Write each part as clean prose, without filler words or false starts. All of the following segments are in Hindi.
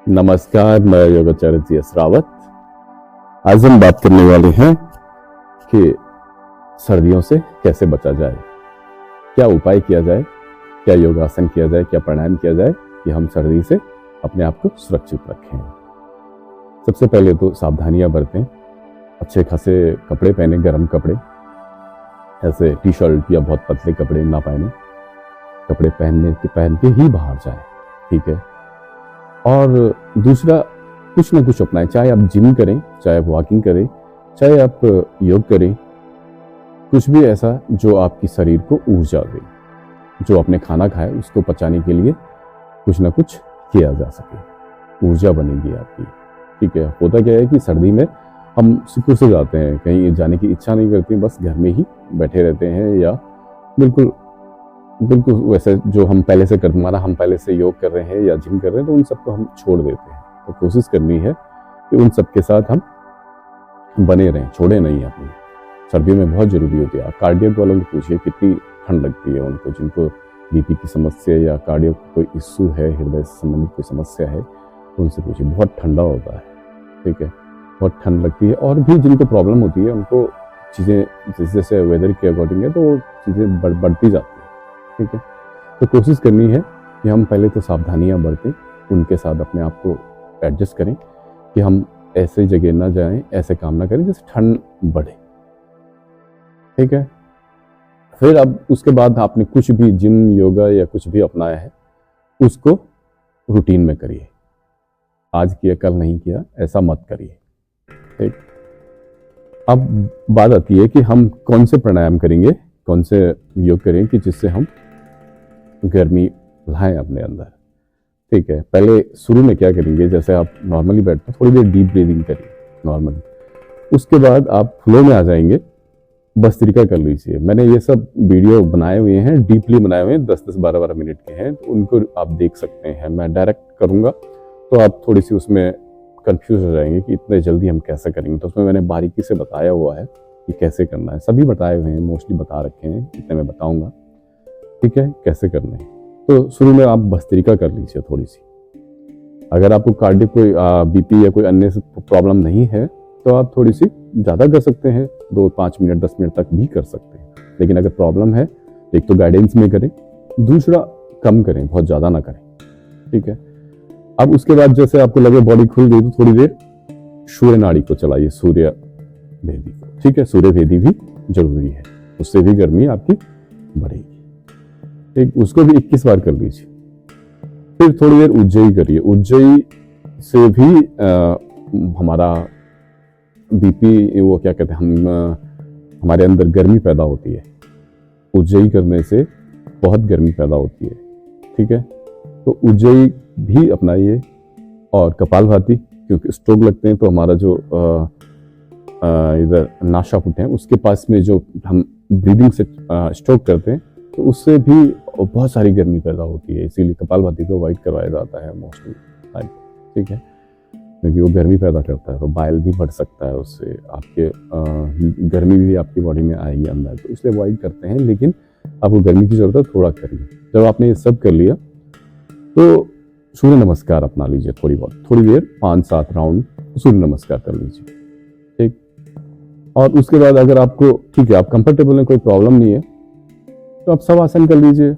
नमस्कार, मैं योगाचार्य जी एस रावत। आज हम बात करने वाले हैं कि सर्दियों से कैसे बचा जाए, क्या उपाय किया जाए, क्या योगासन किया जाए, क्या प्राणायाम किया जाए कि हम सर्दी से अपने आप को सुरक्षित रखें। सबसे पहले तो सावधानियां बरतें, अच्छे खासे कपड़े पहने, गर्म कपड़े, ऐसे टी शर्ट या बहुत पतले कपड़े ना पहने, कपड़े पहन के ही बाहर जाए, ठीक है। और दूसरा, कुछ ना कुछ अपनाएं, चाहे आप जिम करें, चाहे आप वॉकिंग करें, चाहे आप योग करें, कुछ भी ऐसा जो आपकी शरीर को ऊर्जा दे, जो आपने खाना खाया उसको पचाने के लिए कुछ ना कुछ किया जा सके, ऊर्जा बनेगी आपकी, ठीक है। होता क्या है कि सर्दी में हम सुकून से जाते हैं, कहीं जाने की इच्छा नहीं करती, बस घर में ही बैठे रहते हैं या बिल्कुल वैसे जो हम पहले से हम पहले से योग कर रहे हैं या जिम कर रहे हैं तो उन सबको हम छोड़ देते हैं। तो कोशिश करनी है कि उन सबके साथ हम बने रहें, छोड़े नहीं अपनी। सर्दियों में बहुत जरूरी होती है। कार्डियक वालों को पूछिए कितनी ठंड लगती है उनको, जिनको बीपी की समस्या या कार्डियक कोई इश्यू है, हृदय से संबंधित कोई समस्या है, तो उनसे पूछिए, बहुत ठंडा होता है, ठीक है, बहुत ठंड लगती है। और भी जिनको प्रॉब्लम होती है उनको चीज़ें जैसे जैसे वेदर के अकॉर्डिंग है तो वो चीज़ें बढ़ती जाती है, ठीक है। तो कोशिश करनी है कि हम पहले तो सावधानियां बरतें, उनके साथ अपने आप को एडजस्ट करें कि हम ऐसे जगह ना जाएं, ऐसे काम ना करें जिससे ठंड बढ़े, ठीक है। फिर अब उसके बाद आपने कुछ भी जिम, योगा या कुछ भी अपनाया है उसको रूटीन में करिए। आज किया कल नहीं किया ऐसा मत करिए, ठीक। अब बात आती है कि हम कौन से प्राणायाम करेंगे, कौन से योग करें कि जिससे हम गर्मी लाएं अपने अंदर, ठीक है। पहले शुरू में क्या करेंगे, जैसे आप नॉर्मली बैठते हैं, थोड़ी देर डीप ब्रीदिंग करिए नॉर्मली। उसके बाद आप फ्लो में आ जाएंगे, भस्त्रिका कर लीजिए। मैंने ये सब वीडियो बनाए हुए हैं, डीपली बनाए हुए हैं, 10-10, 12-12 मिनट के हैं, तो उनको आप देख सकते हैं। मैं डायरेक्ट करूँगा तो आप थोड़ी सी उसमें कंफ्यूज हो जाएंगे कि इतने जल्दी हम कैसे करेंगे। तो उसमें मैंने बारीकी से बताया हुआ है कि कैसे करना है, सभी बताए हुए हैं, मोस्टली बता रखे हैं, इतने मैं बताऊँगा, ठीक है, कैसे करना है। तो शुरू में आप भस्त्रिका कर लीजिए थोड़ी सी। अगर आपको कार्डियक कोई बीपी या कोई अन्य प्रॉब्लम नहीं है तो आप थोड़ी सी ज़्यादा कर सकते हैं, 2-5 मिनट 10 मिनट तक भी कर सकते हैं। लेकिन अगर प्रॉब्लम है, एक तो गाइडेंस में करें, दूसरा कम करें, बहुत ज़्यादा ना करें, ठीक है। अब उसके बाद जैसे आपको लगे बॉडी खुल गई तो थोड़ी देर सूर्य नाड़ी को चलाइए, सूर्य भेदी को, ठीक है। सूर्य भेदी भी जरूरी है, उससे भी गर्मी आपकी बढ़ेगी, ठीक। उसको भी 21 बार कर लीजिए। फिर थोड़ी देर उज्जयी करिए। उज्जयी से भी हमारा बीपी, वो क्या कहते हैं, हमारे अंदर गर्मी पैदा होती है। उज्जयी करने से बहुत गर्मी पैदा होती है, ठीक है। तो उज्जयी भी अपनाइए। और कपालभाति, क्योंकि स्ट्रोक लगते हैं तो हमारा जो इधर नासापुट है उसके पास में जो हम ब्रीदिंग से स्ट्रोक करते हैं तो उससे भी बहुत सारी गर्मी पैदा होती है, इसीलिए कपालभाति को अवॉइड करवाया जाता है मोस्टली, ठीक है, क्योंकि वो गर्मी पैदा करता है। तो बाइल भी बढ़ सकता है उससे, आपके गर्मी भी आपकी बॉडी में आएगी अंदर, तो इसलिए अवॉइड करते हैं। लेकिन आपको गर्मी की जरूरत है, थोड़ा करिए। जब आपने ये सब कर लिया तो सूर्य नमस्कार अपना लीजिए, थोड़ी देर 5-7 राउंड सूर्य नमस्कार कर लीजिए, ठीक। और उसके बाद अगर आपको ठीक है, आप कंफर्टेबल हैं, कोई प्रॉब्लम नहीं है, तो आप सब आसन कर लीजिए,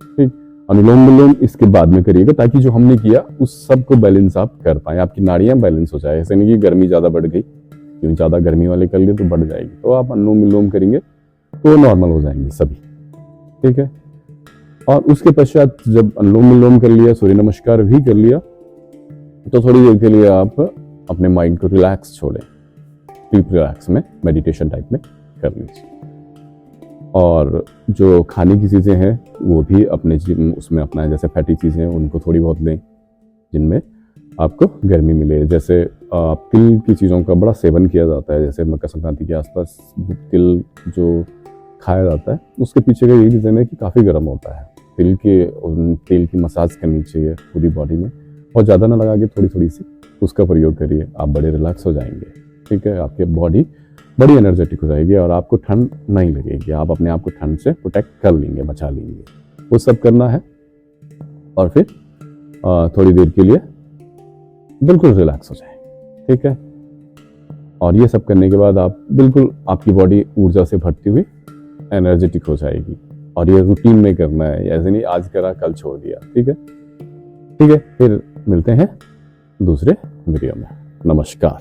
ठीक। अनुलोम विलोम इसके बाद में करिएगा ताकि जो हमने किया उस सब को बैलेंस आप कर पाए, आपकी नाड़ियां बैलेंस हो जाए। ऐसे नहीं कि गर्मी ज्यादा बढ़ गई, क्यों ज्यादा गर्मी वाले कर लिए तो बढ़ जाएगी। तो आप अनुलोम विलोम करेंगे तो नॉर्मल हो जाएंगे सभी, ठीक है। और उसके पश्चात जब अनुलोम विलोम कर लिया, सूर्य नमस्कार भी कर लिया, तो थोड़ी देर के लिए आप अपने माइंड को रिलैक्स छोड़ें, डीप रिलैक्स में, मेडिटेशन टाइप में कर लीजिए। और जो खाने की चीज़ें हैं वो भी अपने उसमें अपनाएं, जैसे फैटी चीज़ें उनको थोड़ी बहुत लें जिनमें आपको गर्मी मिले। जैसे तिल की चीज़ों का बड़ा सेवन किया जाता है, जैसे मकर संक्रांति के आसपास तिल जो खाया जाता है उसके पीछे का यही रीज़न है कि काफ़ी गर्म होता है। तेल की मसाज करनी चाहिए पूरी बॉडी में, और ज़्यादा ना लगा के थोड़ी थोड़ी सी उसका प्रयोग करिए, आप बड़े रिलैक्स हो जाएंगे, ठीक है। आपकी बॉडी बड़ी एनर्जेटिक हो जाएगी और आपको ठंड नहीं लगेगी, आप अपने आप को ठंड से प्रोटेक्ट कर लेंगे, बचा लेंगे। वो सब करना है। और फिर थोड़ी देर के लिए बिल्कुल रिलैक्स हो जाए। ठीक है, और ये सब करने के बाद आप बिल्कुल, आपकी बॉडी ऊर्जा से भरती हुई एनर्जेटिक हो जाएगी। और ये रूटीन में करना है, ऐसे नहीं आज करा कल छोड़ दिया। ठीक है, ठीक है, फिर मिलते हैं दूसरे वीडियो में। नमस्कार।